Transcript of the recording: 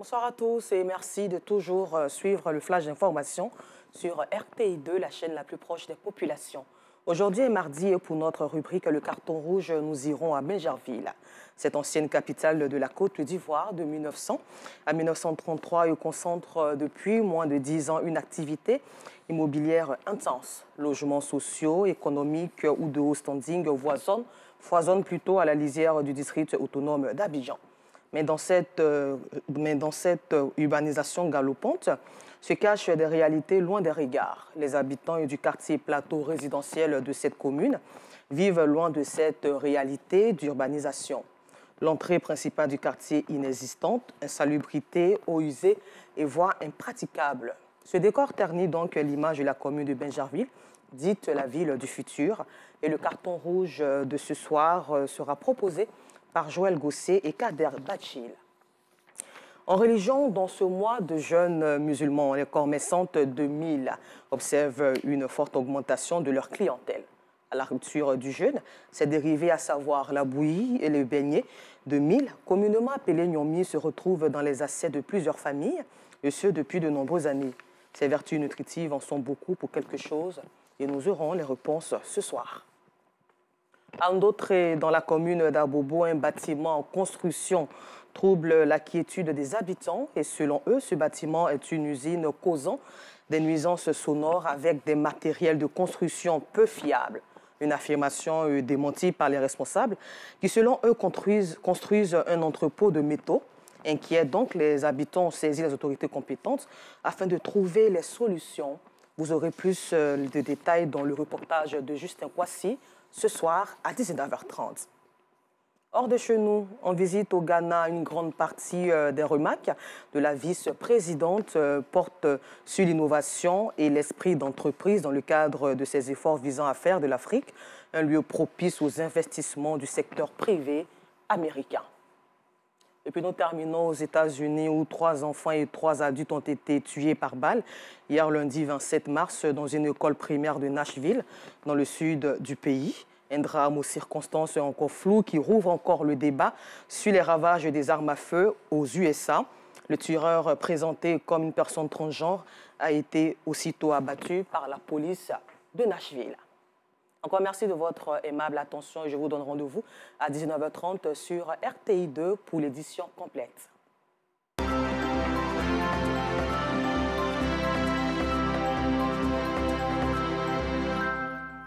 Bonsoir à tous et merci de toujours suivre le flash d'information sur RTI2, la chaîne la plus proche des populations. Aujourd'hui est mardi et pour notre rubrique Le carton rouge, nous irons à Bingerville. Cette ancienne capitale de la Côte d'Ivoire de 1900 à 1933 et concentre depuis moins de 10 ans une activité immobilière intense. Logements sociaux, économiques ou de haut standing foisonnent plutôt à la lisière du district autonome d'Abidjan. Mais dans cette urbanisation galopante se cachent des réalités loin des regards. Les habitants du quartier plateau résidentiel de cette commune vivent loin de cette réalité d'urbanisation. L'entrée principale du quartier inexistante, insalubrité, eau usée et voies impraticables. Ce décor ternit donc l'image de la commune de Bingerville, dite la ville du futur. Et le carton rouge de ce soir sera proposé par Joël Gosset et Kader Bachil. En religion, dans ce mois de jeûne musulmans, les commerçantes de Mille observent une forte augmentation de leur clientèle. À la rupture du jeûne, ces dérivés, à savoir la bouillie et les beignets de Mille, communément appelés gnomi, se retrouvent dans les assiettes de plusieurs familles, et ce depuis de nombreuses années. Ces vertus nutritives en sont beaucoup pour quelque chose, et nous aurons les réponses ce soir. À Ndautré, dans la commune d'Abobo, un bâtiment en construction trouble la quiétude des habitants et selon eux, ce bâtiment est une usine causant des nuisances sonores avec des matériels de construction peu fiables. Une affirmation démentie par les responsables qui, selon eux, construisent un entrepôt de métaux. Inquiets donc, les habitants ont saisi les autorités compétentes afin de trouver les solutions. Vous aurez plus de détails dans le reportage de Justin Kwasi ce soir à 19h30. Hors de chez nous, en visite au Ghana, une grande partie des remarques de la vice-présidente porte sur l'innovation et l'esprit d'entreprise dans le cadre de ses efforts visant à faire de l'Afrique un lieu propice aux investissements du secteur privé américain. Et puis nous terminons aux États-Unis où 3 enfants et 3 adultes ont été tués par balle hier lundi 27 mars dans une école primaire de Nashville, dans le sud du pays. Un drame aux circonstances encore floues qui rouvre encore le débat sur les ravages des armes à feu aux USA. Le tueur, présenté comme une personne transgenre, a été aussitôt abattu par la police de Nashville. Encore merci de votre aimable attention et je vous donne rendez-vous à 19h30 sur RTI2 pour l'édition complète.